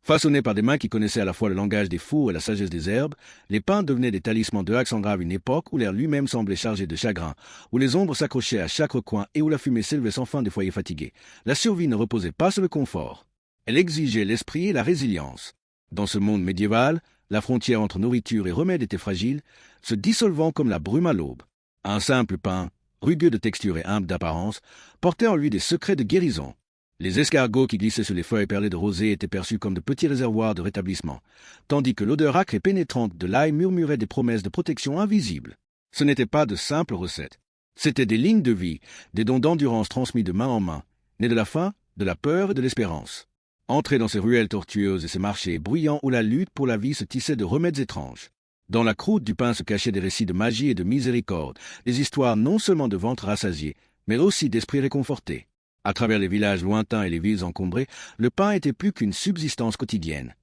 Façonnés par des mains qui connaissaient à la fois le langage des fous et la sagesse des herbes, les pins devenaient des talismans de Alexandre à une époque où l'air lui-même semblait chargé de chagrin, où les ombres s'accrochaient à chaque recoin et où la fumée s'élevait sans fin des foyers fatigués. La survie ne reposait pas sur le confort. Elle exigeait l'esprit et la résilience. Dans ce monde médiéval, la frontière entre nourriture et remède était fragile, se dissolvant comme la brume à l'aube. Un simple pain, rugueux de texture et humble d'apparence, portait en lui des secrets de guérison. Les escargots qui glissaient sur les feuilles perlées de rosée étaient perçus comme de petits réservoirs de rétablissement, tandis que l'odeur âcre et pénétrante de l'ail murmurait des promesses de protection invisibles. Ce n'étaient pas de simples recettes. C'étaient des lignes de vie, des dons d'endurance transmis de main en main, nés de la faim, de la peur et de l'espérance. Entrés dans ces ruelles tortueuses et ces marchés bruyants où la lutte pour la vie se tissait de remèdes étranges. Dans la croûte du pain se cachaient des récits de magie et de miséricorde, des histoires non seulement de ventres rassasiés, mais aussi d'esprits réconfortés. À travers les villages lointains et les villes encombrées, le pain était plus qu'une subsistance quotidienne.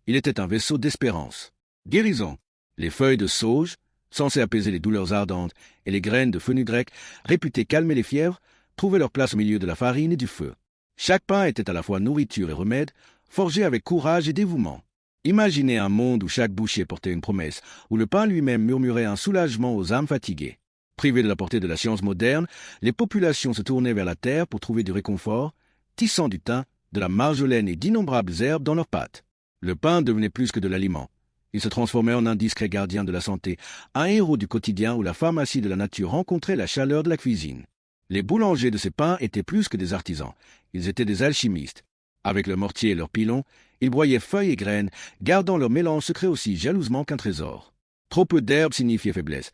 Il était un vaisseau d'espérance. Guérison. Les feuilles de sauge, censées apaiser les douleurs ardentes, et les graines de fenugrec, réputées calmer les fièvres, trouvaient leur place au milieu de la farine et du feu. Chaque pain était à la fois nourriture et remède, forgé avec courage et dévouement. Imaginez un monde où chaque bouchée portait une promesse, où le pain lui-même murmurait un soulagement aux âmes fatiguées. Privées de la portée de la science moderne, les populations se tournaient vers la terre pour trouver du réconfort, tissant du thym, de la marjolaine et d'innombrables herbes dans leurs pâtes. Le pain devenait plus que de l'aliment. Il se transformait en un discret gardien de la santé, un héros du quotidien où la pharmacie de la nature rencontrait la chaleur de la cuisine. Les boulangers de ces pains étaient plus que des artisans, ils étaient des alchimistes. Avec leur mortier et leur pilon, ils broyaient feuilles et graines, gardant leur mélange secret aussi jalousement qu'un trésor. Trop peu d'herbes signifiait faiblesse.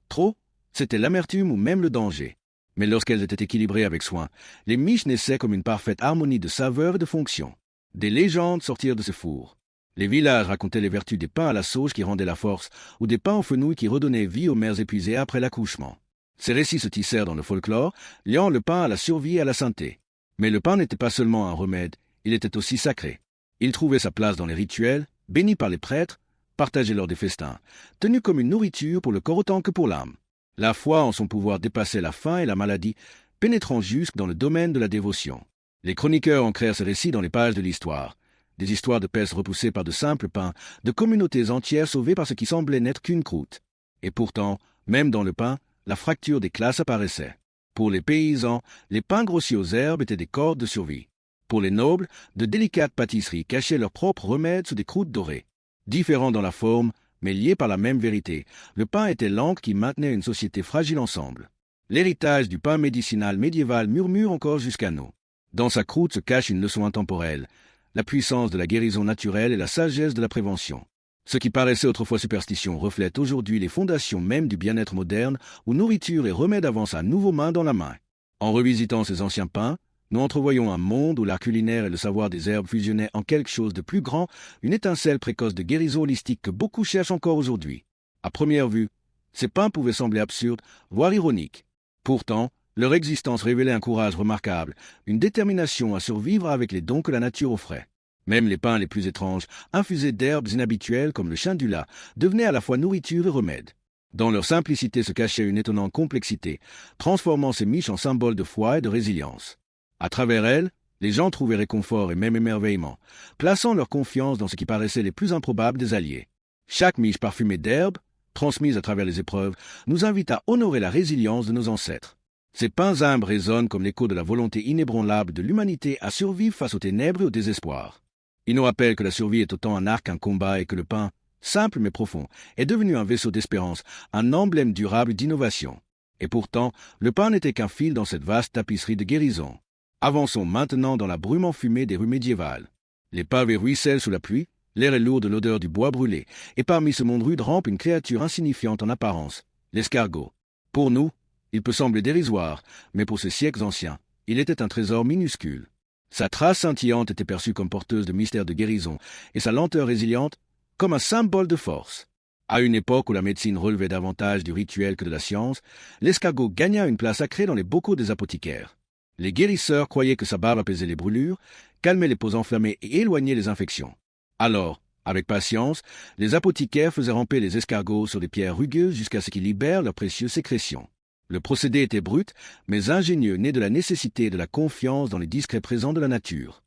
Trop, c'était l'amertume ou même le danger. Mais lorsqu'elles étaient équilibrées avec soin, les miches naissaient comme une parfaite harmonie de saveurs et de fonctions. Des légendes sortirent de ces fours. Les villages racontaient les vertus des pains à la sauge qui rendaient la force, ou des pains aux fenouil qui redonnaient vie aux mères épuisées après l'accouchement. Ces récits se tissèrent dans le folklore, liant le pain à la survie et à la santé. Mais le pain n'était pas seulement un remède, il était aussi sacré. Il trouvait sa place dans les rituels, béni par les prêtres, partagé lors des festins, tenu comme une nourriture pour le corps autant que pour l'âme. La foi en son pouvoir dépassait la faim et la maladie, pénétrant jusque dans le domaine de la dévotion. Les chroniqueurs ancrèrent ces récits dans les pages de l'histoire. Des histoires de peste repoussées par de simples pains, de communautés entières sauvées par ce qui semblait n'être qu'une croûte. Et pourtant, même dans le pain, la fracture des classes apparaissait. Pour les paysans, les pains grossis aux herbes étaient des cordes de survie. Pour les nobles, de délicates pâtisseries cachaient leurs propres remèdes sous des croûtes dorées. Différents dans la forme, mais liés par la même vérité, le pain était l'encre qui maintenait une société fragile ensemble. L'héritage du pain médicinal médiéval murmure encore jusqu'à nous. Dans sa croûte se cache une leçon intemporelle, la puissance de la guérison naturelle et la sagesse de la prévention. Ce qui paraissait autrefois superstition reflète aujourd'hui les fondations même du bien-être moderne où nourriture et remède avancent à nouveau main dans la main. En revisitant ces anciens pains, nous entrevoyons un monde où l'art culinaire et le savoir des herbes fusionnaient en quelque chose de plus grand, une étincelle précoce de guérison holistique que beaucoup cherchent encore aujourd'hui. À première vue, ces pains pouvaient sembler absurdes, voire ironiques. Pourtant, leur existence révélait un courage remarquable, une détermination à survivre avec les dons que la nature offrait. Même les pains les plus étranges, infusés d'herbes inhabituelles comme le chindula, devenaient à la fois nourriture et remède. Dans leur simplicité se cachait une étonnante complexité, transformant ces miches en symboles de foi et de résilience. À travers elles, les gens trouvaient réconfort et même émerveillement, plaçant leur confiance dans ce qui paraissait les plus improbables des alliés. Chaque miche parfumée d'herbes, transmise à travers les épreuves, nous invite à honorer la résilience de nos ancêtres. Ces pains humbles résonnent comme l'écho de la volonté inébranlable de l'humanité à survivre face aux ténèbres et au désespoir. Ils nous rappellent que la survie est autant un art qu'un combat et que le pain, simple mais profond, est devenu un vaisseau d'espérance, un emblème durable d'innovation. Et pourtant, le pain n'était qu'un fil dans cette vaste tapisserie de guérison. Avançons maintenant dans la brume enfumée des rues médiévales. Les pavés ruissellent sous la pluie, l'air est lourd de l'odeur du bois brûlé, et parmi ce monde rude rampe une créature insignifiante en apparence, l'escargot. Pour nous, il peut sembler dérisoire, mais pour ces siècles anciens, il était un trésor minuscule. Sa trace scintillante était perçue comme porteuse de mystères de guérison, et sa lenteur résiliente comme un symbole de force. À une époque où la médecine relevait davantage du rituel que de la science, l'escargot gagna une place sacrée dans les bocaux des apothicaires. Les guérisseurs croyaient que sa barbe apaisait les brûlures, calmait les peaux enflammées et éloignait les infections. Alors, avec patience, les apothicaires faisaient ramper les escargots sur des pierres rugueuses jusqu'à ce qu'ils libèrent leurs précieuses sécrétions. Le procédé était brut, mais ingénieux, né de la nécessité et de la confiance dans les discrets présents de la nature.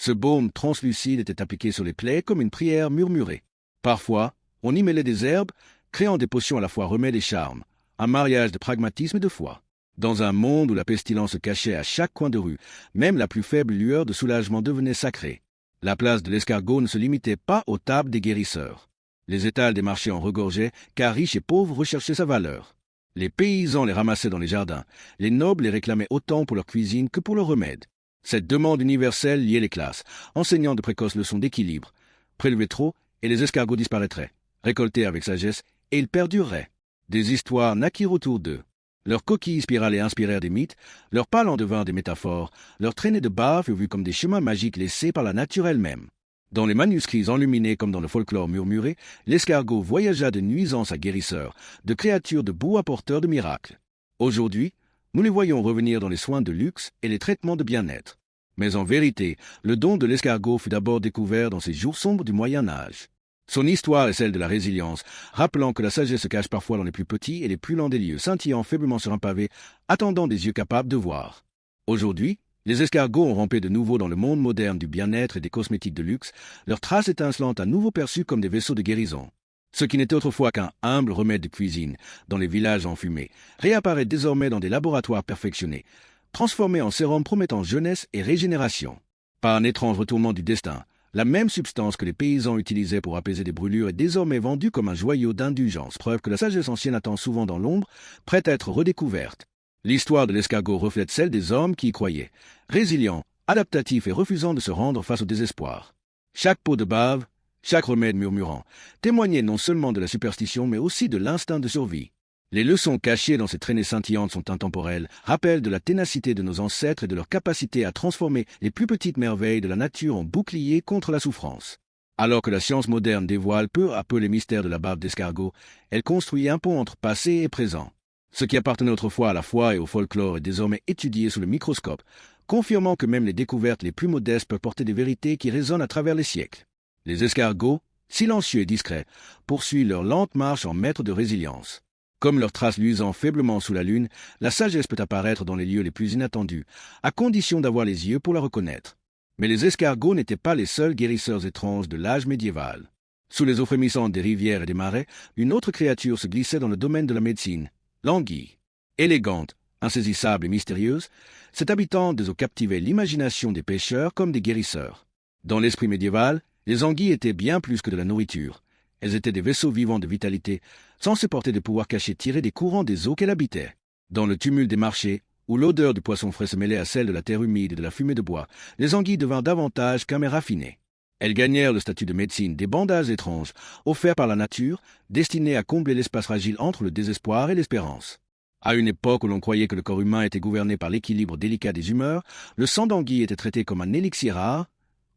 Ce baume translucide était appliqué sur les plaies comme une prière murmurée. Parfois, on y mêlait des herbes, créant des potions à la fois remède et charme, un mariage de pragmatisme et de foi. Dans un monde où la pestilence se cachait à chaque coin de rue, même la plus faible lueur de soulagement devenait sacrée. La place de l'escargot ne se limitait pas aux tables des guérisseurs. Les étals des marchés en regorgeaient, car riches et pauvres recherchaient sa valeur. Les paysans les ramassaient dans les jardins, les nobles les réclamaient autant pour leur cuisine que pour leurs remèdes. Cette demande universelle liait les classes, enseignant de précoces leçons d'équilibre. Prélever trop, et les escargots disparaîtraient. Récolter avec sagesse, et ils perdureraient. Des histoires naquirent autour d'eux. Leurs coquilles spirales inspirèrent des mythes, leurs pales en devinrent des métaphores, leurs traînées de bave furent vues comme des chemins magiques laissés par la nature elle-même. Dans les manuscrits enluminés comme dans le folklore murmuré, l'escargot voyagea de nuisances à guérisseurs, de créatures de boue à porteurs de miracles. Aujourd'hui, nous les voyons revenir dans les soins de luxe et les traitements de bien-être. Mais en vérité, le don de l'escargot fut d'abord découvert dans ces jours sombres du Moyen-Âge. Son histoire est celle de la résilience, rappelant que la sagesse se cache parfois dans les plus petits et les plus lents des lieux, scintillant faiblement sur un pavé, attendant des yeux capables de voir. Aujourd'hui, les escargots ont rampé de nouveau dans le monde moderne du bien-être et des cosmétiques de luxe, leurs traces étincelantes à nouveau perçues comme des vaisseaux de guérison. Ce qui n'était autrefois qu'un humble remède de cuisine, dans les villages enfumés, réapparaît désormais dans des laboratoires perfectionnés, transformés en sérum promettant jeunesse et régénération. Par un étrange retournement du destin, la même substance que les paysans utilisaient pour apaiser des brûlures est désormais vendue comme un joyau d'indulgence, preuve que la sagesse ancienne attend souvent dans l'ombre, prête à être redécouverte. L'histoire de l'escargot reflète celle des hommes qui y croyaient, résilients, adaptatifs et refusant de se rendre face au désespoir. Chaque pot de bave, chaque remède murmurant, témoignait non seulement de la superstition mais aussi de l'instinct de survie. Les leçons cachées dans ces traînées scintillantes sont intemporelles, rappellent de la ténacité de nos ancêtres et de leur capacité à transformer les plus petites merveilles de la nature en boucliers contre la souffrance. Alors que la science moderne dévoile peu à peu les mystères de la bave d'escargot, elle construit un pont entre passé et présent. Ce qui appartenait autrefois à la foi et au folklore est désormais étudié sous le microscope, confirmant que même les découvertes les plus modestes peuvent porter des vérités qui résonnent à travers les siècles. Les escargots, silencieux et discrets, poursuivent leur lente marche en maîtres de résilience. Comme leurs traces luisant faiblement sous la lune, la sagesse peut apparaître dans les lieux les plus inattendus, à condition d'avoir les yeux pour la reconnaître. Mais les escargots n'étaient pas les seuls guérisseurs étranges de l'âge médiéval. Sous les eaux frémissantes des rivières et des marais, une autre créature se glissait dans le domaine de la médecine, l'anguille. Élégante, insaisissable et mystérieuse, cette habitante des eaux captivait l'imagination des pêcheurs comme des guérisseurs. Dans l'esprit médiéval, les anguilles étaient bien plus que de la nourriture. Elles étaient des vaisseaux vivants de vitalité, censés porter des pouvoirs cachés tirés des courants des eaux qu'elles habitaient. Dans le tumulte des marchés, où l'odeur du poisson frais se mêlait à celle de la terre humide et de la fumée de bois, les anguilles devinrent davantage qu'un mets raffiné. Elles gagnèrent le statut de médecine, des bandages étranges, offerts par la nature, destinés à combler l'espace fragile entre le désespoir et l'espérance. À une époque où l'on croyait que le corps humain était gouverné par l'équilibre délicat des humeurs, le sang d'anguille était traité comme un élixir rare,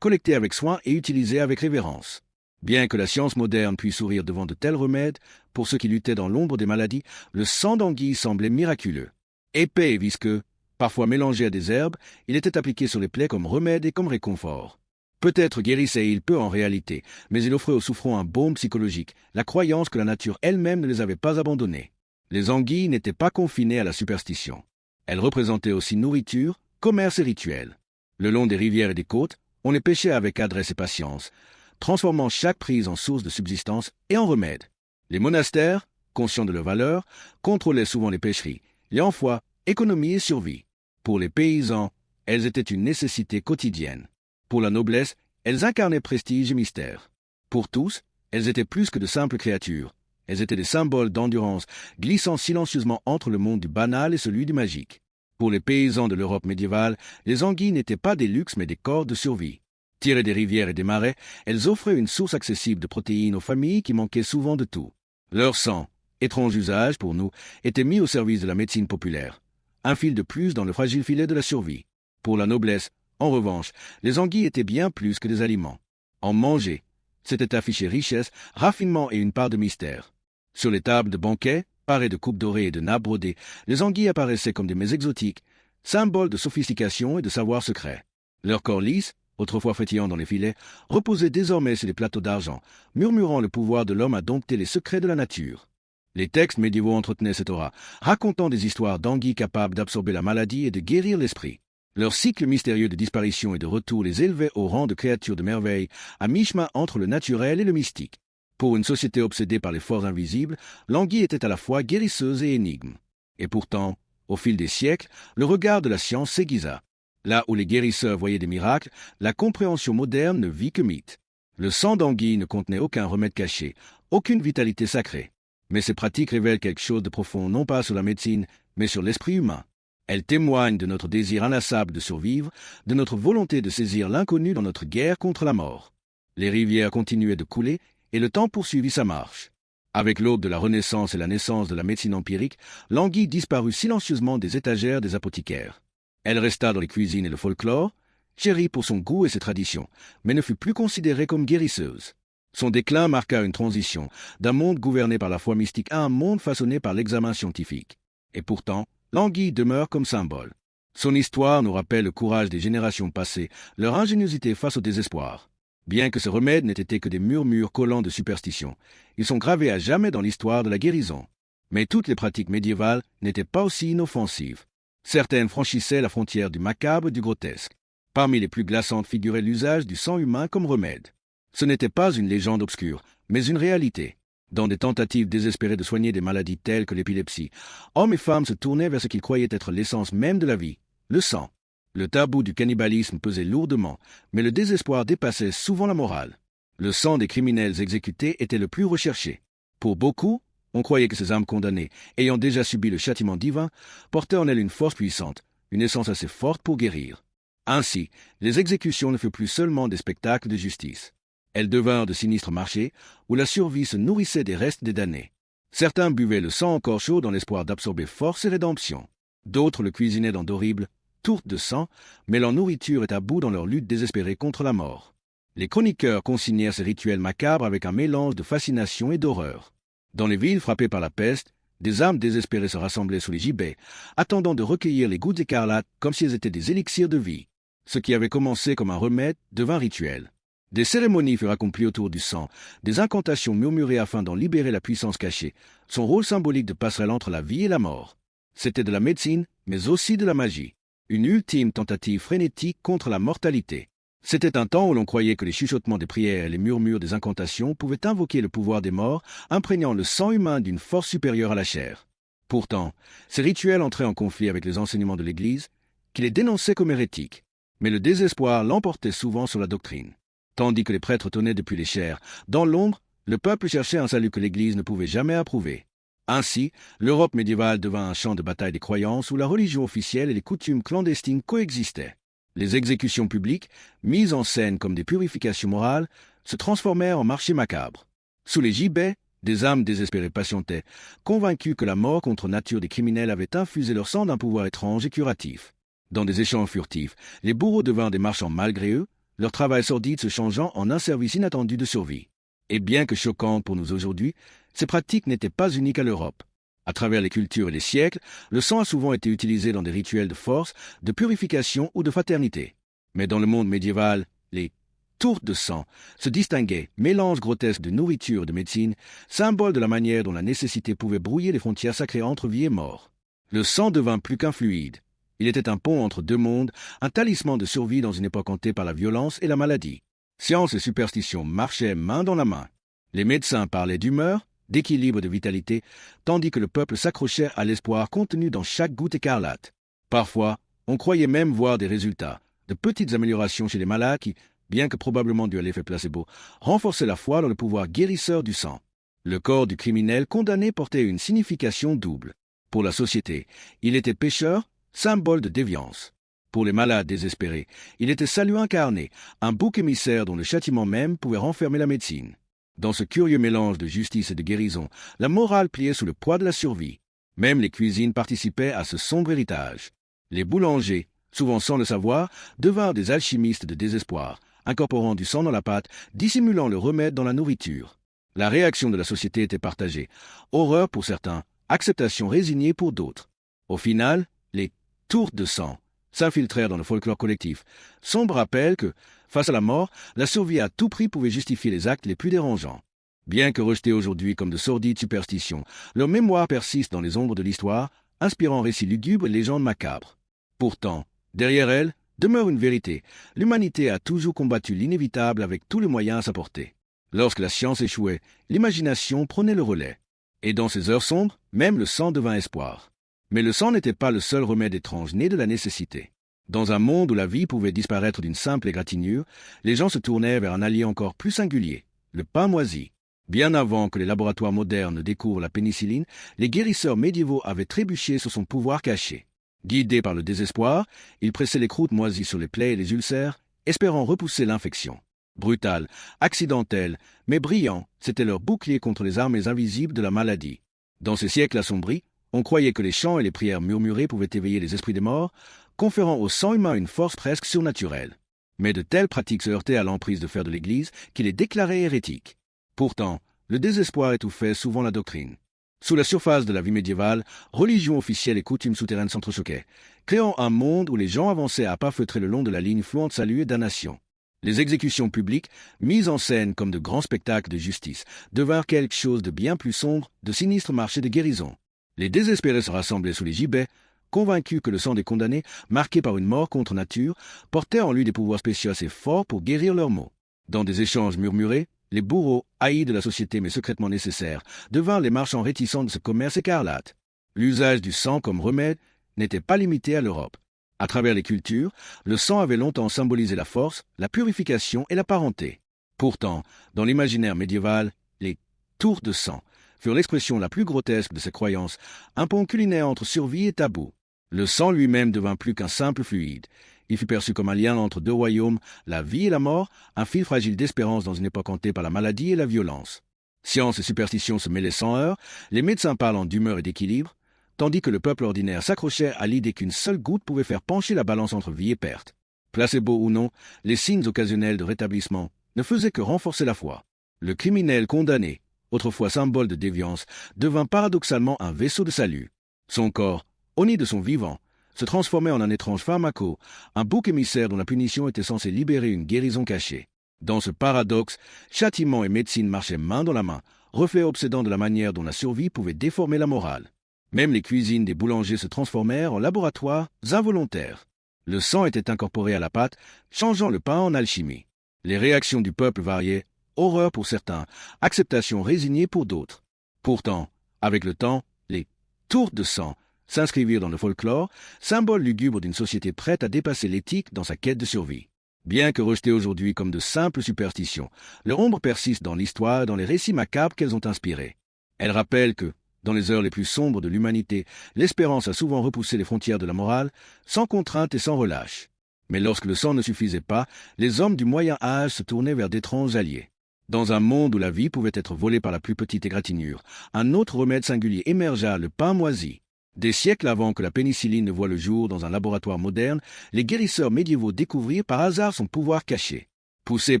collecté avec soin et utilisé avec révérence. Bien que la science moderne puisse sourire devant de tels remèdes, pour ceux qui luttaient dans l'ombre des maladies, le sang d'anguille semblait miraculeux. Épais et visqueux, parfois mélangé à des herbes, il était appliqué sur les plaies comme remède et comme réconfort. Peut-être guérissait-il peu en réalité, mais il offrait aux souffrants un baume psychologique, la croyance que la nature elle-même ne les avait pas abandonnés. Les anguilles n'étaient pas confinées à la superstition. Elles représentaient aussi nourriture, commerce et rituel. Le long des rivières et des côtes, on les pêchait avec adresse et patience, transformant chaque prise en source de subsistance et en remède. Les monastères, conscients de leur valeur, contrôlaient souvent les pêcheries, liant foi, économie et survie. Pour les paysans, elles étaient une nécessité quotidienne. Pour la noblesse, elles incarnaient prestige et mystère. Pour tous, elles étaient plus que de simples créatures. Elles étaient des symboles d'endurance, glissant silencieusement entre le monde du banal et celui du magique. Pour les paysans de l'Europe médiévale, les anguilles n'étaient pas des luxes mais des corps de survie. Tirées des rivières et des marais, elles offraient une source accessible de protéines aux familles qui manquaient souvent de tout. Leur sang, étrange usage pour nous, était mis au service de la médecine populaire. Un fil de plus dans le fragile filet de la survie. Pour la noblesse, en revanche, les anguilles étaient bien plus que des aliments. En manger, c'était afficher richesse, raffinement et une part de mystère. Sur les tables de banquets, parées de coupes dorées et de nappes brodées, les anguilles apparaissaient comme des mets exotiques, symboles de sophistication et de savoir secret. Leur corps lisse, autrefois frétillant dans les filets, reposaient désormais sur les plateaux d'argent, murmurant le pouvoir de l'homme à dompter les secrets de la nature. Les textes médiévaux entretenaient cette aura, racontant des histoires d'anguilles capables d'absorber la maladie et de guérir l'esprit. Leur cycle mystérieux de disparition et de retour les élevait au rang de créatures de merveille, à mi-chemin entre le naturel et le mystique. Pour une société obsédée par les forces invisibles, l'anguille était à la fois guérisseuse et énigme. Et pourtant, au fil des siècles, le regard de la science s'aiguisa. Là où les guérisseurs voyaient des miracles, la compréhension moderne ne vit que mythe. Le sang d'anguille ne contenait aucun remède caché, aucune vitalité sacrée. Mais ces pratiques révèlent quelque chose de profond non pas sur la médecine, mais sur l'esprit humain. Elles témoignent de notre désir inlassable de survivre, de notre volonté de saisir l'inconnu dans notre guerre contre la mort. Les rivières continuaient de couler et le temps poursuivit sa marche. Avec l'aube de la Renaissance et la naissance de la médecine empirique, l'anguille disparut silencieusement des étagères des apothicaires. Elle resta dans les cuisines et le folklore, chérie pour son goût et ses traditions, mais ne fut plus considérée comme guérisseuse. Son déclin marqua une transition d'un monde gouverné par la foi mystique à un monde façonné par l'examen scientifique. Et pourtant, l'anguille demeure comme symbole. Son histoire nous rappelle le courage des générations passées, leur ingéniosité face au désespoir. Bien que ces remèdes n'aient été que des murmures collants de superstition, ils sont gravés à jamais dans l'histoire de la guérison. Mais toutes les pratiques médiévales n'étaient pas aussi inoffensives. Certaines franchissaient la frontière du macabre et du grotesque. Parmi les plus glaçantes figurait l'usage du sang humain comme remède. Ce n'était pas une légende obscure, mais une réalité. Dans des tentatives désespérées de soigner des maladies telles que l'épilepsie, hommes et femmes se tournaient vers ce qu'ils croyaient être l'essence même de la vie, le sang. Le tabou du cannibalisme pesait lourdement, mais le désespoir dépassait souvent la morale. Le sang des criminels exécutés était le plus recherché. Pour beaucoup, on croyait que ces âmes condamnées, ayant déjà subi le châtiment divin, portaient en elles une force puissante, une essence assez forte pour guérir. Ainsi, les exécutions ne furent plus seulement des spectacles de justice. Elles devinrent de sinistres marchés où la survie se nourrissait des restes des damnés. Certains buvaient le sang encore chaud dans l'espoir d'absorber force et rédemption. D'autres le cuisinaient dans d'horribles tourtes de sang, mêlant nourriture et tabou dans leur lutte désespérée contre la mort. Les chroniqueurs consignèrent ces rituels macabres avec un mélange de fascination et d'horreur. Dans les villes frappées par la peste, des âmes désespérées se rassemblaient sous les gibets, attendant de recueillir les gouttes écarlates comme si elles étaient des élixirs de vie. Ce qui avait commencé comme un remède devint rituel. Des cérémonies furent accomplies autour du sang, des incantations murmurées afin d'en libérer la puissance cachée, son rôle symbolique de passerelle entre la vie et la mort. C'était de la médecine, mais aussi de la magie. Une ultime tentative frénétique contre la mortalité. C'était un temps où l'on croyait que les chuchotements des prières et les murmures des incantations pouvaient invoquer le pouvoir des morts, imprégnant le sang humain d'une force supérieure à la chair. Pourtant, ces rituels entraient en conflit avec les enseignements de l'Église, qui les dénonçaient comme hérétiques. Mais le désespoir l'emportait souvent sur la doctrine. Tandis que les prêtres tonnaient depuis les chairs, dans l'ombre, le peuple cherchait un salut que l'Église ne pouvait jamais approuver. Ainsi, l'Europe médiévale devint un champ de bataille des croyances où la religion officielle et les coutumes clandestines coexistaient. Les exécutions publiques, mises en scène comme des purifications morales, se transformèrent en marchés macabres. Sous les gibets, des âmes désespérées patientaient, convaincues que la mort contre nature des criminels avait infusé leur sang d'un pouvoir étrange et curatif. Dans des échanges furtifs, les bourreaux devinrent des marchands malgré eux, leur travail sordide se changeant en un service inattendu de survie. Et bien que choquantes pour nous aujourd'hui, ces pratiques n'étaient pas uniques à l'Europe. À travers les cultures et les siècles, le sang a souvent été utilisé dans des rituels de force, de purification ou de fraternité. Mais dans le monde médiéval, les tourtes de sang se distinguaient, mélange grotesque de nourriture et de médecine, symbole de la manière dont la nécessité pouvait brouiller les frontières sacrées entre vie et mort. Le sang devint plus qu'un fluide. Il était un pont entre deux mondes, un talisman de survie dans une époque hantée par la violence et la maladie. Science et superstition marchaient main dans la main. Les médecins parlaient d'humeur, d'équilibre et de vitalité, tandis que le peuple s'accrochait à l'espoir contenu dans chaque goutte écarlate. Parfois, on croyait même voir des résultats, de petites améliorations chez les malades qui, bien que probablement dû à l'effet placebo, renforçaient la foi dans le pouvoir guérisseur du sang. Le corps du criminel condamné portait une signification double. Pour la société, il était pécheur, symbole de déviance. Pour les malades désespérés, il était salut incarné, un bouc émissaire dont le châtiment même pouvait renfermer la médecine. Dans ce curieux mélange de justice et de guérison, la morale pliait sous le poids de la survie. Même les cuisines participaient à ce sombre héritage. Les boulangers, souvent sans le savoir, devinrent des alchimistes de désespoir, incorporant du sang dans la pâte, dissimulant le remède dans la nourriture. La réaction de la société était partagée. Horreur pour certains, acceptation résignée pour d'autres. Au final, les tourtes de sang s'infiltrèrent dans le folklore collectif, sombre rappel que, face à la mort, la survie à tout prix pouvait justifier les actes les plus dérangeants. Bien que rejetés aujourd'hui comme de sordides superstitions, leur mémoire persiste dans les ombres de l'histoire, inspirant récits lugubres et légendes macabres. Pourtant, Derrière elle demeure une vérité. L'humanité a toujours combattu l'inévitable avec tous les moyens à sa portée. Lorsque la science échouait, l'imagination prenait le relais. Et dans ces heures sombres, même le sang devint espoir. Mais le sang n'était pas le seul remède étrange né de la nécessité. Dans un monde où la vie pouvait disparaître d'une simple égratignure, les gens se tournaient vers un allié encore plus singulier, le pain moisi. Bien avant que les laboratoires modernes ne découvrent la pénicilline, les guérisseurs médiévaux avaient trébuché sur son pouvoir caché. Guidés par le désespoir, ils pressaient les croûtes moisies sur les plaies et les ulcères, espérant repousser l'infection. Brutal, accidentel, mais brillant, c'était leur bouclier contre les armées invisibles de la maladie. Dans ces siècles assombris, on croyait que les chants et les prières murmurées pouvaient éveiller les esprits des morts, conférant au sang humain une force presque surnaturelle. Mais de telles pratiques se heurtaient à l'emprise de fer de l'Église qui les déclarait hérétiques. Pourtant, le désespoir étouffait souvent la doctrine. Sous la surface de la vie médiévale, religion officielle et coutumes souterraines s'entrechoquaient, créant un monde où les gens avançaient à pas feutrés le long de la ligne flouante salut et damnation. Les exécutions publiques, mises en scène comme de grands spectacles de justice, devinrent quelque chose de bien plus sombre, de sinistres marchés de guérison. Les désespérés se rassemblaient sous les gibets, convaincus que le sang des condamnés, marqué par une mort contre nature, portait en lui des pouvoirs spéciaux assez forts pour guérir leurs maux. Dans des échanges murmurés, les bourreaux, haïs de la société mais secrètement nécessaires, devinrent les marchands réticents de ce commerce écarlate. L'usage du sang comme remède n'était pas limité à l'Europe. À travers les cultures, le sang avait longtemps symbolisé la force, la purification et la parenté. Pourtant, dans l'imaginaire médiéval, les tours de sang furent l'expression la plus grotesque de ces croyances, un pont culinaire entre survie et tabou. Le sang lui-même devint plus qu'un simple fluide. Il fut perçu comme un lien entre deux royaumes, la vie et la mort, un fil fragile d'espérance dans une époque hantée par la maladie et la violence. Science et superstition se mêlaient sans heurts, les médecins parlant d'humeur et d'équilibre, tandis que le peuple ordinaire s'accrochait à l'idée qu'une seule goutte pouvait faire pencher la balance entre vie et perte. Placebo ou non, les signes occasionnels de rétablissement ne faisaient que renforcer la foi. Le criminel condamné, autrefois symbole de déviance, devint paradoxalement un vaisseau de salut. Son corps, au nid de son vivant, se transformait en un étrange pharmaco, un bouc émissaire dont la punition était censée libérer une guérison cachée. Dans ce paradoxe, châtiment et médecine marchaient main dans la main, reflet obsédant de la manière dont la survie pouvait déformer la morale. Même les cuisines des boulangers se transformèrent en laboratoires involontaires. Le sang était incorporé à la pâte, changeant le pain en alchimie. Les réactions du peuple variaient, horreur pour certains, acceptation résignée pour d'autres. Pourtant, avec le temps, les tours de sang s'inscrivirent dans le folklore, symbole lugubre d'une société prête à dépasser l'éthique dans sa quête de survie. Bien que rejetées aujourd'hui comme de simples superstitions, leur ombre persiste dans l'histoire et dans les récits macabres qu'elles ont inspirés. Elles rappellent que, dans les heures les plus sombres de l'humanité, l'espérance a souvent repoussé les frontières de la morale, sans contrainte et sans relâche. Mais lorsque le sang ne suffisait pas, les hommes du Moyen Âge se tournaient vers d'étranges alliés. Dans un monde où la vie pouvait être volée par la plus petite égratignure, un autre remède singulier émergea, le pain moisi. Des siècles avant que la pénicilline ne voie le jour dans un laboratoire moderne, les guérisseurs médiévaux découvrirent par hasard son pouvoir caché. Poussés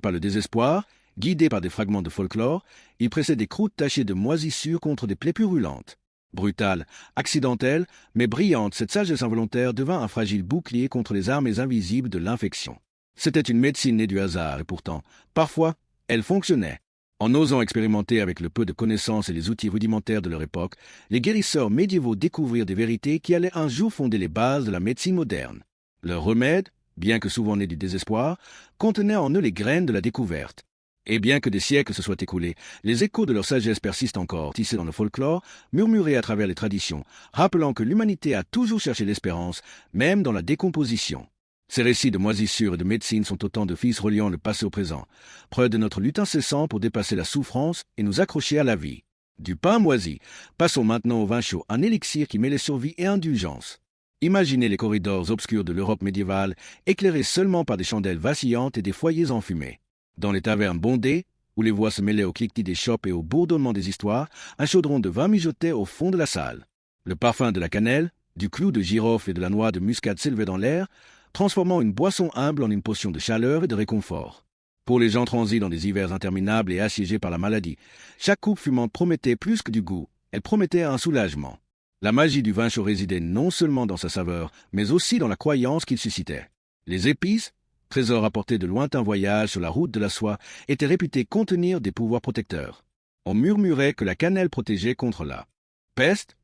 par le désespoir, guidés par des fragments de folklore, ils pressaient des croûtes tachées de moisissures contre des plaies purulentes. Brutale, accidentelle, mais brillante, cette sagesse involontaire devint un fragile bouclier contre les armes invisibles de l'infection. C'était une médecine née du hasard, et pourtant, parfois, elle fonctionnait. En osant expérimenter avec le peu de connaissances et les outils rudimentaires de leur époque, les guérisseurs médiévaux découvrirent des vérités qui allaient un jour fonder les bases de la médecine moderne. Leurs remèdes, bien que souvent nés du désespoir, contenaient en eux les graines de la découverte. Et bien que des siècles se soient écoulés, les échos de leur sagesse persistent encore, tissés dans le folklore, murmurés à travers les traditions, rappelant que l'humanité a toujours cherché l'espérance, même dans la décomposition. Ces récits de moisissure et de médecine sont autant de fils reliant le passé au présent, preuve de notre lutte incessante pour dépasser la souffrance et nous accrocher à la vie. Du pain moisi, passons maintenant au vin chaud, un élixir qui mêlait survie et indulgence. Imaginez les corridors obscurs de l'Europe médiévale, éclairés seulement par des chandelles vacillantes et des foyers enfumés. Dans les tavernes bondées, où les voix se mêlaient au cliquetis des chopes et au bourdonnement des histoires, un chaudron de vin mijotait au fond de la salle. Le parfum de la cannelle, du clou de girofle et de la noix de muscade s'élevait dans l'air, transformant une boisson humble en une potion de chaleur et de réconfort. Pour les gens transis dans des hivers interminables et assiégés par la maladie, chaque coupe fumante promettait plus que du goût, elle promettait un soulagement. La magie du vin chaud résidait non seulement dans sa saveur, mais aussi dans la croyance qu'il suscitait. Les épices, trésors apportés de lointains voyages sur la route de la soie, étaient réputés contenir des pouvoirs protecteurs. On murmurait que la cannelle protégeait contre la peste,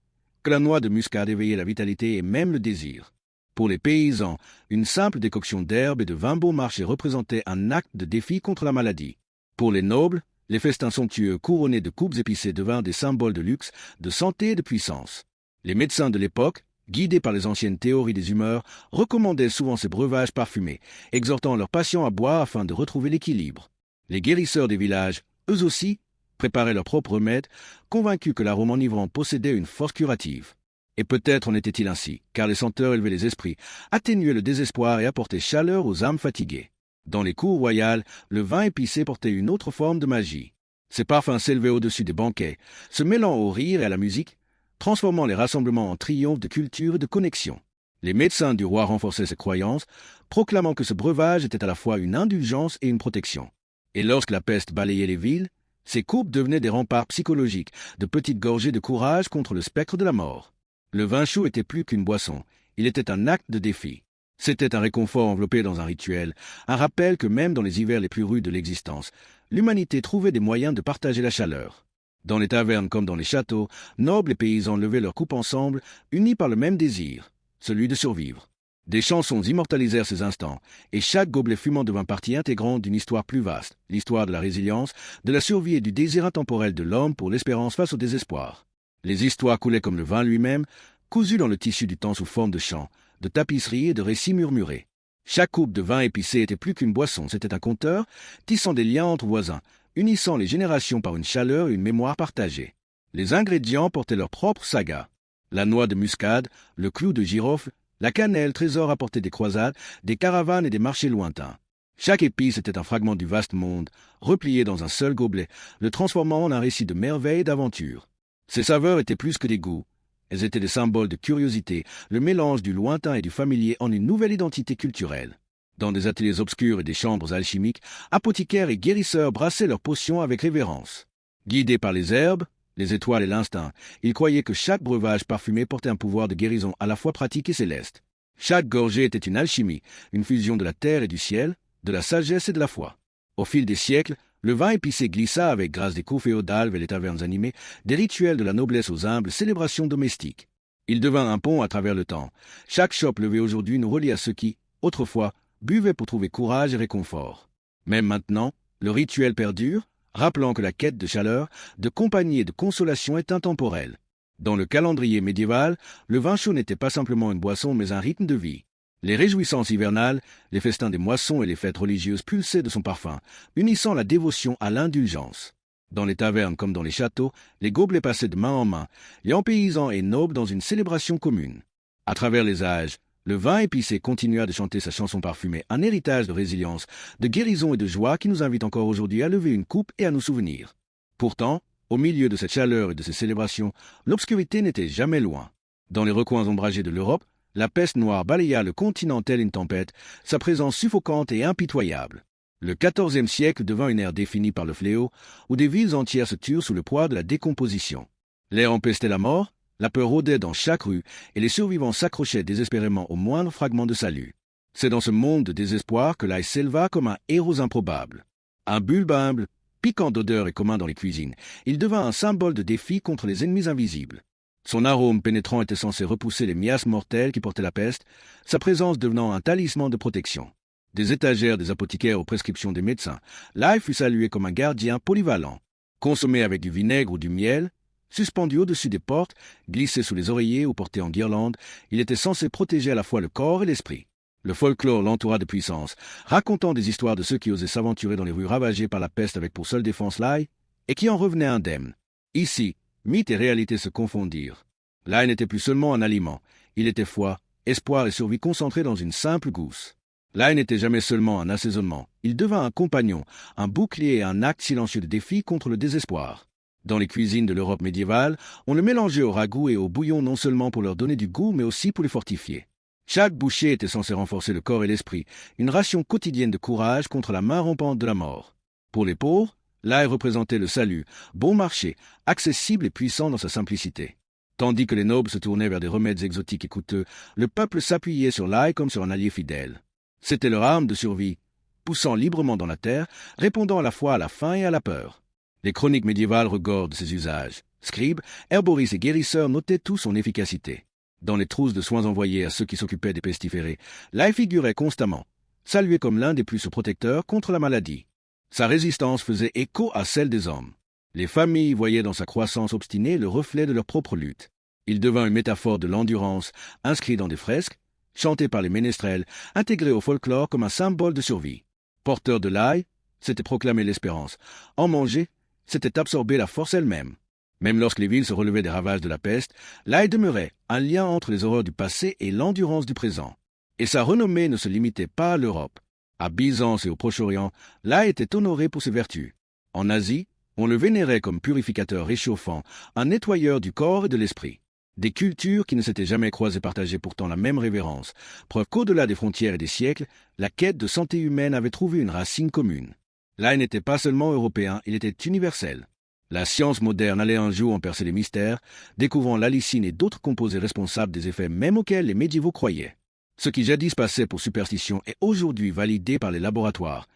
que la noix de muscade éveillait la vitalité et même le désir. Pour les paysans, une simple décoction d'herbes et de vin bon marché représentait un acte de défi contre la maladie. Pour les nobles, les festins somptueux couronnés de coupes épicées devinrent des symboles de luxe, de santé et de puissance. Les médecins de l'époque, guidés par les anciennes théories des humeurs, recommandaient souvent ces breuvages parfumés, exhortant leurs patients à boire afin de retrouver l'équilibre. Les guérisseurs des villages, eux aussi, préparaient leurs propres remèdes, convaincus que l'arôme enivrant possédait une force curative. Et peut-être en était-il ainsi, car les senteurs élevaient les esprits, atténuaient le désespoir et apportaient chaleur aux âmes fatiguées. Dans les cours royales, le vin épicé portait une autre forme de magie. Ses parfums s'élevaient au-dessus des banquets, se mêlant au rire et à la musique, transformant les rassemblements en triomphe de culture et de connexion. Les médecins du roi renforçaient ces croyances, proclamant que ce breuvage était à la fois une indulgence et une protection. Et lorsque la peste balayait les villes, ces coupes devenaient des remparts psychologiques, de petites gorgées de courage contre le spectre de la mort. Le vin chaud était plus qu'une boisson, il était un acte de défi. C'était un réconfort enveloppé dans un rituel, un rappel que même dans les hivers les plus rudes de l'existence, l'humanité trouvait des moyens de partager la chaleur. Dans les tavernes comme dans les châteaux, nobles et paysans levaient leurs coupes ensemble, unis par le même désir, celui de survivre. Des chansons immortalisèrent ces instants, et chaque gobelet fumant devint partie intégrante d'une histoire plus vaste, l'histoire de la résilience, de la survie et du désir intemporel de l'homme pour l'espérance face au désespoir. Les histoires coulaient comme le vin lui-même, cousues dans le tissu du temps sous forme de chants, de tapisseries et de récits murmurés. Chaque coupe de vin épicé était plus qu'une boisson, c'était un conteur, tissant des liens entre voisins, unissant les générations par une chaleur et une mémoire partagée. Les ingrédients portaient leur propre saga. La noix de muscade, le clou de girofle, la cannelle, trésor apporté des croisades, des caravanes et des marchés lointains. Chaque épice était un fragment du vaste monde, replié dans un seul gobelet, le transformant en un récit de merveilles et d'aventure. Ces saveurs étaient plus que des goûts. Elles étaient des symboles de curiosité, le mélange du lointain et du familier en une nouvelle identité culturelle. Dans des ateliers obscurs et des chambres alchimiques, apothicaires et guérisseurs brassaient leurs potions avec révérence. Guidés par les herbes, les étoiles et l'instinct, ils croyaient que chaque breuvage parfumé portait un pouvoir de guérison à la fois pratique et céleste. Chaque gorgée était une alchimie, une fusion de la terre et du ciel, de la sagesse et de la foi. Au fil des siècles, le vin épicé glissa avec grâce des cours féodales vers les tavernes animées, des rituels de la noblesse aux humbles célébrations domestiques. Il devint un pont à travers le temps. Chaque chope levée aujourd'hui nous relie à ceux qui, autrefois, buvaient pour trouver courage et réconfort. Même maintenant, le rituel perdure, rappelant que la quête de chaleur, de compagnie et de consolation est intemporelle. Dans le calendrier médiéval, le vin chaud n'était pas simplement une boisson mais un rythme de vie. Les réjouissances hivernales, les festins des moissons et les fêtes religieuses pulsaient de son parfum, unissant la dévotion à l'indulgence. Dans les tavernes comme dans les châteaux, les gobelets passaient de main en main, liant paysans et nobles dans une célébration commune. À travers les âges, le vin épicé continua de chanter sa chanson parfumée, un héritage de résilience, de guérison et de joie qui nous invite encore aujourd'hui à lever une coupe et à nous souvenir. Pourtant, au milieu de cette chaleur et de ces célébrations, l'obscurité n'était jamais loin. Dans les recoins ombragés de l'Europe, la peste noire balaya le continent telle une tempête, sa présence suffocante et impitoyable. Le XIVe siècle devint une ère définie par le fléau, où des villes entières se turent sous le poids de la décomposition. L'air empestait la mort, la peur rôdait dans chaque rue, et les survivants s'accrochaient désespérément au moindre fragment de salut. C'est dans ce monde de désespoir que l'ail s'éleva comme un héros improbable. Un bulbe humble, piquant d'odeur et commun dans les cuisines, il devint un symbole de défi contre les ennemis invisibles. Son arôme pénétrant était censé repousser les miasmes mortels qui portaient la peste, sa présence devenant un talisman de protection. Des étagères des apothicaires aux prescriptions des médecins, l'ail fut salué comme un gardien polyvalent. Consommé avec du vinaigre ou du miel, suspendu au-dessus des portes, glissé sous les oreillers ou porté en guirlande, il était censé protéger à la fois le corps et l'esprit. Le folklore l'entoura de puissance, racontant des histoires de ceux qui osaient s'aventurer dans les rues ravagées par la peste avec pour seule défense l'ail, et qui en revenaient indemnes. Ici, mythe et réalité se confondirent. L'ail n'était plus seulement un aliment, il était foi, espoir et survie concentrés dans une simple gousse. L'ail n'était jamais seulement un assaisonnement, il devint un compagnon, un bouclier et un acte silencieux de défi contre le désespoir. Dans les cuisines de l'Europe médiévale, on le mélangeait au ragoût et au bouillon non seulement pour leur donner du goût, mais aussi pour les fortifier. Chaque bouchée était censée renforcer le corps et l'esprit, une ration quotidienne de courage contre la main rampante de la mort. Pour les pauvres, l'ail représentait le salut, bon marché, accessible et puissant dans sa simplicité. Tandis que les nobles se tournaient vers des remèdes exotiques et coûteux, le peuple s'appuyait sur l'ail comme sur un allié fidèle. C'était leur arme de survie, poussant librement dans la terre, répondant à la fois à la faim et à la peur. Les chroniques médiévales regorgent de ses usages. Scribes, herboristes et guérisseurs notaient tout son efficacité. Dans les trousses de soins envoyées à ceux qui s'occupaient des pestiférés, l'ail figurait constamment, salué comme l'un des plus protecteurs contre la maladie. Sa résistance faisait écho à celle des hommes. Les familles voyaient dans sa croissance obstinée le reflet de leur propre lutte. Il devint une métaphore de l'endurance, inscrit dans des fresques, chanté par les ménestrels, intégré au folklore comme un symbole de survie. Porteur de l'ail, c'était proclamer l'espérance. En manger, c'était absorber la force elle-même. Même lorsque les villes se relevaient des ravages de la peste, l'ail demeurait un lien entre les horreurs du passé et l'endurance du présent. Et sa renommée ne se limitait pas à l'Europe. À Byzance et au Proche-Orient, l'ail était honoré pour ses vertus. En Asie, on le vénérait comme purificateur réchauffant, un nettoyeur du corps et de l'esprit. Des cultures qui ne s'étaient jamais croisées partageaient pourtant la même révérence, preuve qu'au-delà des frontières et des siècles, la quête de santé humaine avait trouvé une racine commune. L'ail n'était pas seulement européen, il était universel. La science moderne allait un jour en percer les mystères, découvrant l'allicine et d'autres composés responsables des effets même auxquels les médiévaux croyaient. Ce qui jadis passait pour superstition est aujourd'hui validé par les laboratoires.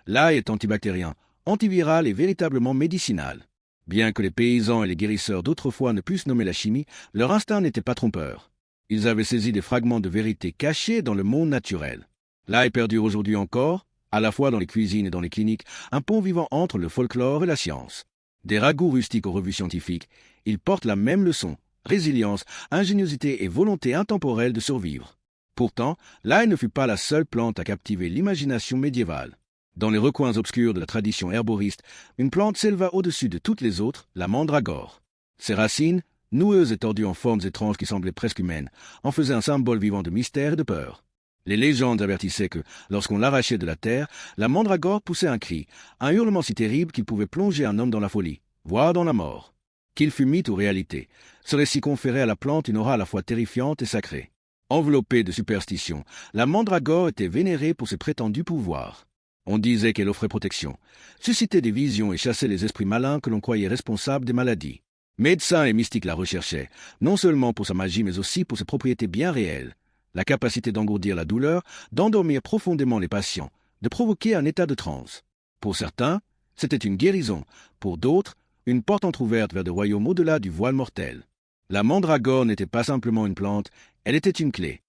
L'ail est antibactérien, antiviral et véritablement médicinal. Bien que les paysans et les guérisseurs d'autrefois ne puissent nommer la chimie, leur instinct n'était pas trompeur. Ils avaient saisi des fragments de vérité cachés dans le monde naturel. L'ail perdure aujourd'hui encore, à la fois dans les cuisines et dans les cliniques, un pont vivant entre le folklore et la science. Des ragoûts rustiques aux revues scientifiques, ils portent la même leçon, résilience, ingéniosité et volonté intemporelle de survivre. Pourtant, l'ail ne fut pas la seule plante à captiver l'imagination médiévale. Dans les recoins obscurs de la tradition herboriste, une plante s'éleva au-dessus de toutes les autres, la mandragore. Ses racines, noueuses et tordues en formes étranges qui semblaient presque humaines, en faisaient un symbole vivant de mystère et de peur. Les légendes avertissaient que, lorsqu'on l'arrachait de la terre, la mandragore poussait un cri, un hurlement si terrible qu'il pouvait plonger un homme dans la folie, voire dans la mort. Qu'il fût mythe ou réalité, ce récit conférait à la plante une aura à la fois terrifiante et sacrée. Enveloppée de superstitions, la mandragore était vénérée pour ses prétendus pouvoirs. On disait qu'elle offrait protection, suscitait des visions et chassait les esprits malins que l'on croyait responsables des maladies. Médecins et mystiques la recherchaient, non seulement pour sa magie mais aussi pour ses propriétés bien réelles. La capacité d'engourdir la douleur, d'endormir profondément les patients, de provoquer un état de transe. Pour certains, c'était une guérison, pour d'autres, une porte entr'ouverte vers des royaumes au-delà du voile mortel. La mandragore n'était pas simplement une plante, elle était une clé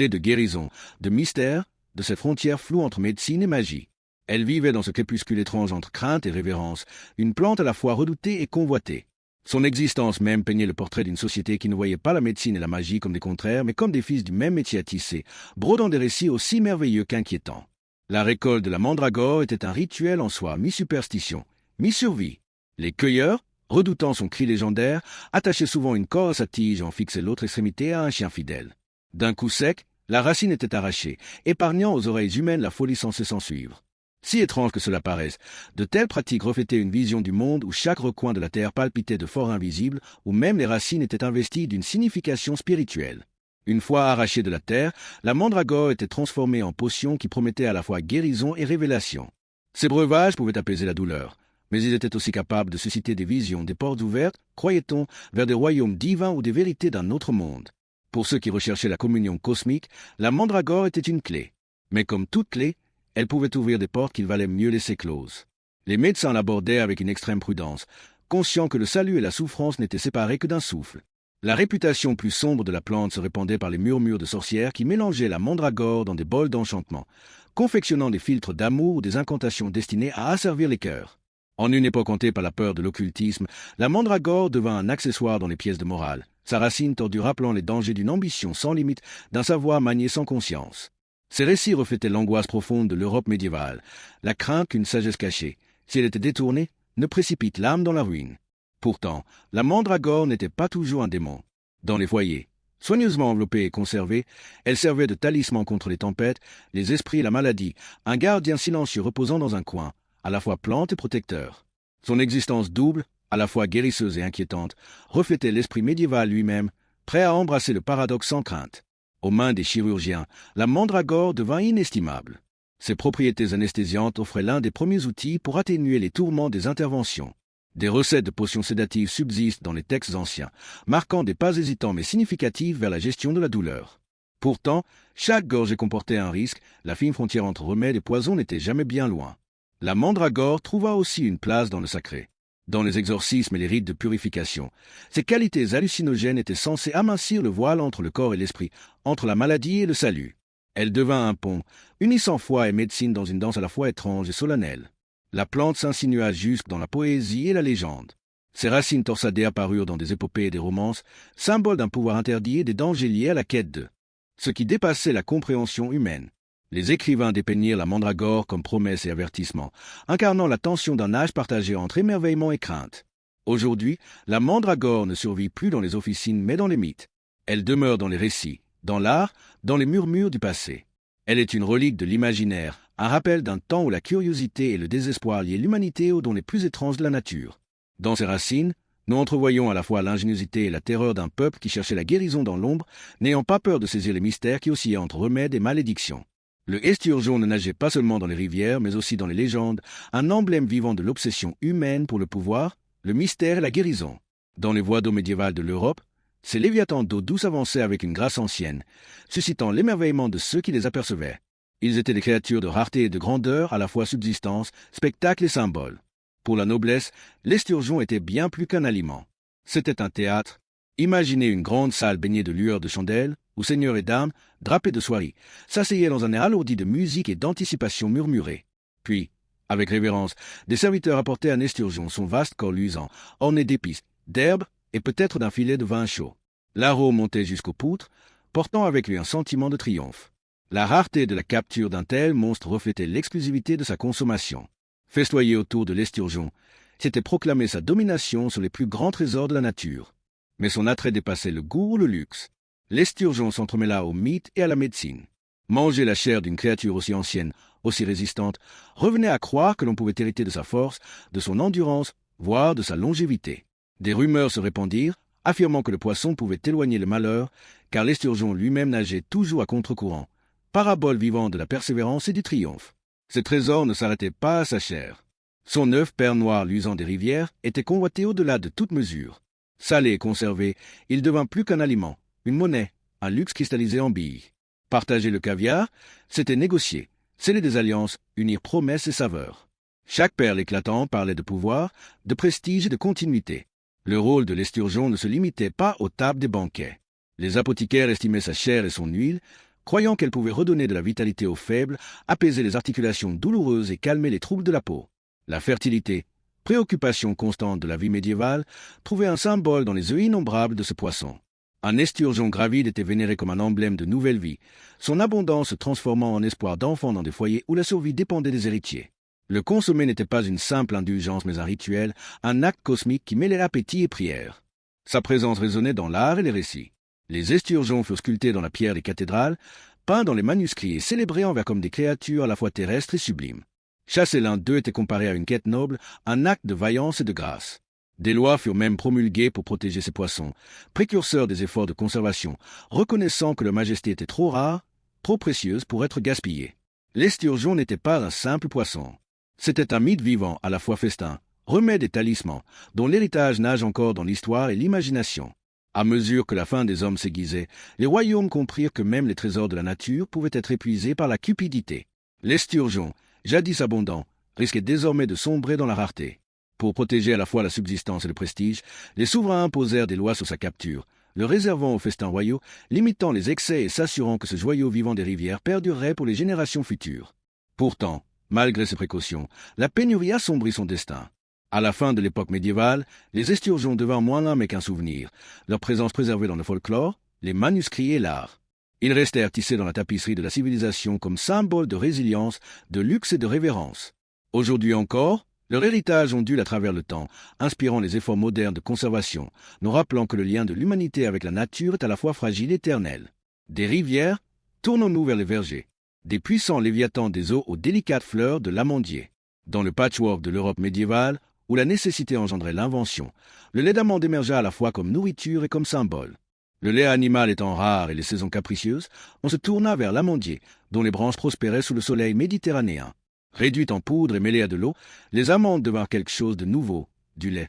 de guérison, de mystère, de cette frontière floue entre médecine et magie. Elle vivait dans ce crépuscule étrange entre crainte et révérence, une plante à la fois redoutée et convoitée. Son existence même peignait le portrait d'une société qui ne voyait pas la médecine et la magie comme des contraires, mais comme des fils du même métier à tisser, brodant des récits aussi merveilleux qu'inquiétants. La récolte de la mandragore était un rituel en soi, mi-superstition, mi-survie. Les cueilleurs, redoutant son cri légendaire, attachaient souvent une corde à sa tige et en fixaient l'autre extrémité à un chien fidèle. D'un coup sec, la racine était arrachée, épargnant aux oreilles humaines la folie censée s'en suivre. Si étrange que cela paraisse, de telles pratiques reflétaient une vision du monde où chaque recoin de la terre palpitait de forts invisibles, où même les racines étaient investies d'une signification spirituelle. Une fois arrachée de la terre, la mandragore était transformée en potion qui promettait à la fois guérison et révélation. Ces breuvages pouvaient apaiser la douleur, mais ils étaient aussi capables de susciter des visions, des portes ouvertes, croyait-on, vers des royaumes divins ou des vérités d'un autre monde. Pour ceux qui recherchaient la communion cosmique, la mandragore était une clé. Mais comme toute clé, elle pouvait ouvrir des portes qu'il valait mieux laisser closes. Les médecins l'abordaient avec une extrême prudence, conscients que le salut et la souffrance n'étaient séparés que d'un souffle. La réputation plus sombre de la plante se répandait par les murmures de sorcières qui mélangeaient la mandragore dans des bols d'enchantement, confectionnant des filtres d'amour ou des incantations destinées à asservir les cœurs. En une époque hantée par la peur de l'occultisme, la mandragore devint un accessoire dans les pièces de morale, sa racine tordue rappelant les dangers d'une ambition sans limite, d'un savoir manié sans conscience. Ces récits reflétaient l'angoisse profonde de l'Europe médiévale, la crainte qu'une sagesse cachée, si elle était détournée, ne précipite l'âme dans la ruine. Pourtant, la mandragore n'était pas toujours un démon. Dans les foyers, soigneusement enveloppée et conservée, elle servait de talisman contre les tempêtes, les esprits et la maladie, un gardien silencieux reposant dans un coin, à la fois plante et protecteur. Son existence double, à la fois guérisseuse et inquiétante, reflétait l'esprit médiéval lui-même, prêt à embrasser le paradoxe sans crainte. Aux mains des chirurgiens, la mandragore devint inestimable. Ses propriétés anesthésiantes offraient l'un des premiers outils pour atténuer les tourments des interventions. Des recettes de potions sédatives subsistent dans les textes anciens, marquant des pas hésitants mais significatifs vers la gestion de la douleur. Pourtant, chaque gorgée comportait un risque, la fine frontière entre remède et poison n'était jamais bien loin. La mandragore trouva aussi une place dans le sacré. dans les exorcismes et les rites de purification. Ces qualités hallucinogènes étaient censées amincir le voile entre le corps et l'esprit, entre la maladie et le salut. Elle devint un pont, unissant foi et médecine dans une danse à la fois étrange et solennelle. La plante s'insinua jusque dans la poésie et la légende. Ses racines torsadées apparurent dans des épopées et des romances, symboles d'un pouvoir interdit et des dangers liés à la quête de ce qui dépassait la compréhension humaine. Les écrivains dépeignirent la mandragore comme promesse et avertissement, incarnant la tension d'un âge partagé entre émerveillement et crainte. Aujourd'hui, la mandragore ne survit plus dans les officines mais dans les mythes. Elle demeure dans les récits, dans l'art, dans les murmures du passé. Elle est une relique de l'imaginaire, un rappel d'un temps où la curiosité et le désespoir liaient l'humanité aux dons les plus étranges de la nature. Dans ses racines, nous entrevoyons à la fois l'ingéniosité et la terreur d'un peuple qui cherchait la guérison dans l'ombre, n'ayant pas peur de saisir les mystères qui oscillaient entre remèdes et malédictions. Le esturgeon ne nageait pas seulement dans les rivières, mais aussi dans les légendes, un emblème vivant de l'obsession humaine pour le pouvoir, le mystère et la guérison. Dans les voies d'eau médiévales de l'Europe, ces léviathans d'eau douce avançaient avec une grâce ancienne, suscitant l'émerveillement de ceux qui les apercevaient. Ils étaient des créatures de rareté et de grandeur, à la fois subsistance, spectacle et symbole. Pour la noblesse, l'esturgeon était bien plus qu'un aliment. C'était un théâtre. Imaginez une grande salle baignée de lueurs de chandelles, où seigneurs et dames, drapés de soieries, s'asseyaient dans un air alourdi de musique et d'anticipation murmurée. Puis, avec révérence, des serviteurs apportaient à un esturgeon son vaste corps luisant, orné d'épices, d'herbes et peut-être d'un filet de vin chaud. L'arôme montait jusqu'aux poutres, portant avec lui un sentiment de triomphe. La rareté de la capture d'un tel monstre reflétait l'exclusivité de sa consommation. Festoyer autour de l'esturgeon, c'était proclamer sa domination sur les plus grands trésors de la nature. Mais son attrait dépassait le goût ou le luxe. L'esturgeon s'entremêla au mythe et à la médecine. Manger la chair d'une créature aussi ancienne, aussi résistante, revenait à croire que l'on pouvait hériter de sa force, de son endurance, voire de sa longévité. Des rumeurs se répandirent, affirmant que le poisson pouvait éloigner le malheur, car l'esturgeon lui-même nageait toujours à contre-courant, parabole vivante de la persévérance et du triomphe. Ces trésors ne s'arrêtaient pas à sa chair. Son œuf, perle noire luisant des rivières, était convoité au-delà de toute mesure. Salé et conservé, il devint plus qu'un aliment, une monnaie, un luxe cristallisé en billes. Partager le caviar, c'était négocier, sceller des alliances, unir promesses et saveurs. Chaque perle éclatante parlait de pouvoir, de prestige et de continuité. Le rôle de l'esturgeon ne se limitait pas aux tables des banquets. Les apothicaires estimaient sa chair et son huile, croyant qu'elle pouvait redonner de la vitalité aux faibles, apaiser les articulations douloureuses et calmer les troubles de la peau. La fertilité, préoccupation constante de la vie médiévale, trouvait un symbole dans les œufs innombrables de ce poisson. Un esturgeon gravide était vénéré comme un emblème de nouvelle vie, son abondance se transformant en espoir d'enfants dans des foyers où la survie dépendait des héritiers. Le consommer n'était pas une simple indulgence mais un rituel, un acte cosmique qui mêlait appétit et prière. Sa présence résonnait dans l'art et les récits. Les esturgeons furent sculptés dans la pierre des cathédrales, peints dans les manuscrits et célébrés envers comme des créatures à la fois terrestres et sublimes. Chasser l'un d'eux était comparé à une quête noble, un acte de vaillance et de grâce. Des lois furent même promulguées pour protéger ces poissons, précurseurs des efforts de conservation, reconnaissant que leur majesté était trop rare, trop précieuse pour être gaspillée. L'esturgeon n'était pas un simple poisson. C'était un mythe vivant, à la fois festin, remède et talisman, dont l'héritage nage encore dans l'histoire et l'imagination. À mesure que la fin des hommes s'aiguisait, les royaumes comprirent que même les trésors de la nature pouvaient être épuisés par la cupidité. L'esturgeon, jadis abondant, risquait désormais de sombrer dans la rareté. Pour protéger à la fois la subsistance et le prestige, les souverains imposèrent des lois sur sa capture, le réservant aux festins royaux, limitant les excès et s'assurant que ce joyau vivant des rivières perdurerait pour les générations futures. Pourtant, malgré ces précautions, la pénurie assombrit son destin. À la fin de l'époque médiévale, les esturgeons devinrent moins l'un mais qu'un souvenir, leur présence préservée dans le folklore, les manuscrits et l'art. Ils restèrent tissés dans la tapisserie de la civilisation comme symbole de résilience, de luxe et de révérence. Aujourd'hui encore, leur héritage ondule à travers le temps, inspirant les efforts modernes de conservation, nous rappelant que le lien de l'humanité avec la nature est à la fois fragile et éternel. Des rivières, tournons-nous vers les vergers. Des puissants léviathans des eaux aux délicates fleurs de l'amandier. Dans le patchwork de l'Europe médiévale, où la nécessité engendrait l'invention, le lait d'amande émergea à la fois comme nourriture et comme symbole. Le lait animal étant rare et les saisons capricieuses, on se tourna vers l'amandier, dont les branches prospéraient sous le soleil méditerranéen. Réduites en poudre et mêlées à de l'eau, les amandes devinrent quelque chose de nouveau, du lait.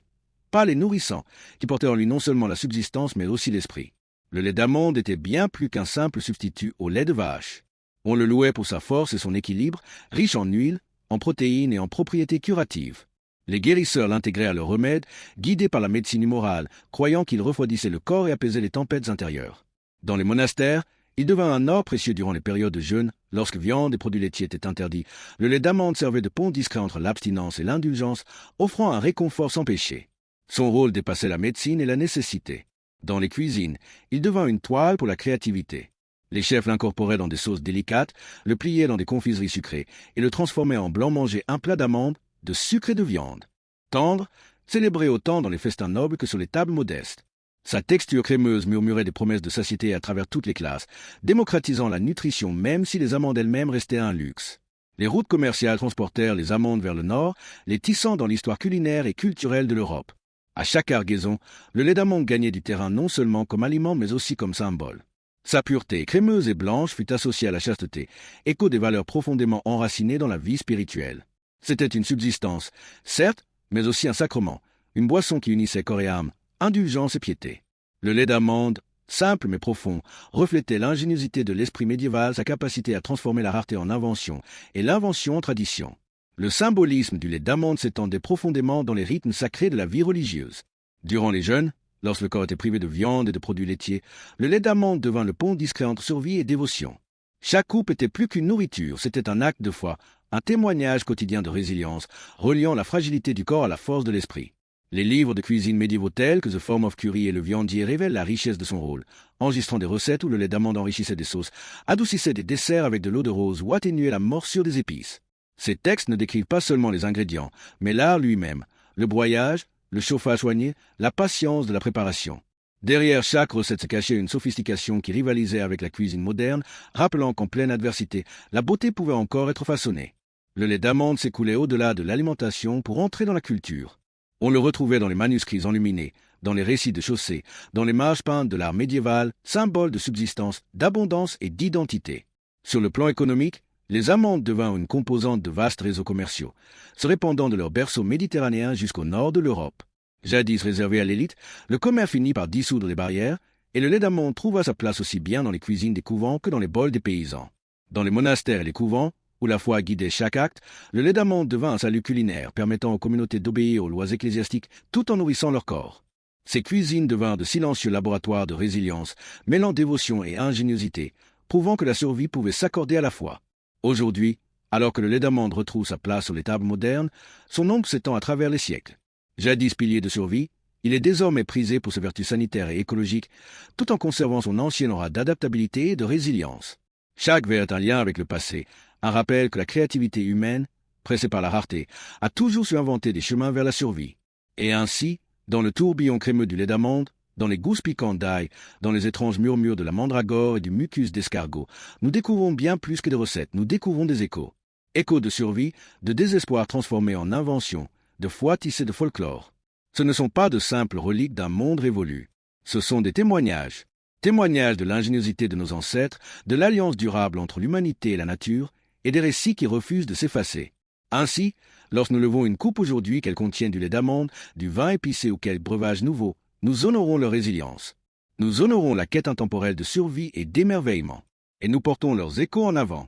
Pâle et nourrissant, qui portait en lui non seulement la subsistance mais aussi l'esprit. Le lait d'amande était bien plus qu'un simple substitut au lait de vache. On le louait pour sa force et son équilibre, riche en huile, en protéines et en propriétés curatives. Les guérisseurs l'intégraient à leur remède, guidés par la médecine immorale, croyant qu'il refroidissait le corps et apaisait les tempêtes intérieures. Dans les monastères, il devint un or précieux durant les périodes de jeûne, lorsque viande et produits laitiers étaient interdits. Le lait d'amande servait de pont discret entre l'abstinence et l'indulgence, offrant un réconfort sans péché. Son rôle dépassait la médecine et la nécessité. Dans les cuisines, il devint une toile pour la créativité. Les chefs l'incorporaient dans des sauces délicates, le pliaient dans des confiseries sucrées et le transformaient en blanc-manger un plat d'amandes, de sucre et de viande. Tendre, célébré autant dans les festins nobles que sur les tables modestes. Sa texture crémeuse murmurait des promesses de satiété à travers toutes les classes, démocratisant la nutrition même si les amandes elles-mêmes restaient un luxe. Les routes commerciales transportèrent les amandes vers le nord, les tissant dans l'histoire culinaire et culturelle de l'Europe. À chaque cargaison, le lait d'amande gagnait du terrain non seulement comme aliment mais aussi comme symbole. Sa pureté, crémeuse et blanche, fut associée à la chasteté, écho des valeurs profondément enracinées dans la vie spirituelle. C'était une subsistance, certes, mais aussi un sacrement, une boisson qui unissait corps et âme, indulgence et piété. Le lait d'amande, simple mais profond, reflétait l'ingéniosité de l'esprit médiéval, sa capacité à transformer la rareté en invention et l'invention en tradition. Le symbolisme du lait d'amande s'étendait profondément dans les rythmes sacrés de la vie religieuse. Durant les jeûnes, lorsque le corps était privé de viande et de produits laitiers, le lait d'amande devint le pont discret entre survie et dévotion. Chaque coupe était plus qu'une nourriture, c'était un acte de foi, un témoignage quotidien de résilience, reliant la fragilité du corps à la force de l'esprit. Les livres de cuisine médiévaux tels que The Form of Curie et Le Viandier révèlent la richesse de son rôle, enregistrant des recettes où le lait d'amande enrichissait des sauces, adoucissait des desserts avec de l'eau de rose ou atténuait la morsure des épices. Ces textes ne décrivent pas seulement les ingrédients, mais l'art lui-même, le broyage, le chauffage soigné, la patience de la préparation. Derrière chaque recette se cachait une sophistication qui rivalisait avec la cuisine moderne, rappelant qu'en pleine adversité, la beauté pouvait encore être façonnée. Le lait d'amande s'écoulait au-delà de l'alimentation pour entrer dans la culture. On le retrouvait dans les manuscrits enluminés, dans les récits de chaussées, dans les marges peintes de l'art médiéval, symbole de subsistance, d'abondance et d'identité. Sur le plan économique, les amandes devinrent une composante de vastes réseaux commerciaux, se répandant de leur berceau méditerranéen jusqu'au nord de l'Europe. Jadis réservé à l'élite, le commerce finit par dissoudre les barrières, et le lait d'amande trouva sa place aussi bien dans les cuisines des couvents que dans les bols des paysans. Dans les monastères et les couvents, où la foi guidait chaque acte, le lait d'amande devint un salut culinaire permettant aux communautés d'obéir aux lois ecclésiastiques tout en nourrissant leur corps. Ces cuisines devinrent de silencieux laboratoires de résilience, mêlant dévotion et ingéniosité, prouvant que la survie pouvait s'accorder à la foi. Aujourd'hui, alors que le lait d'amande retrouve sa place sur les tables modernes, son ombre s'étend à travers les siècles. Jadis pilier de survie, il est désormais prisé pour ses vertus sanitaires et écologiques, tout en conservant son ancien aura d'adaptabilité et de résilience. Chaque verre est un lien avec le passé, un rappel que la créativité humaine, pressée par la rareté, a toujours su inventer des chemins vers la survie. Et ainsi, dans le tourbillon crémeux du lait d'amande, dans les gousses piquantes d'ail, dans les étranges murmures de la mandragore et du mucus d'escargot, nous découvrons bien plus que des recettes, nous découvrons des échos. Échos de survie, de désespoir transformés en invention, de foi tissée de folklore. Ce ne sont pas de simples reliques d'un monde révolu. Ce sont des témoignages. Témoignages de l'ingéniosité de nos ancêtres, de l'alliance durable entre l'humanité et la nature, et des récits qui refusent de s'effacer. Ainsi, lorsque nous levons une coupe aujourd'hui, qu'elle contienne du lait d'amande, du vin épicé ou quel breuvage nouveau, nous honorons leur résilience. Nous honorons la quête intemporelle de survie et d'émerveillement. Et nous portons leurs échos en avant.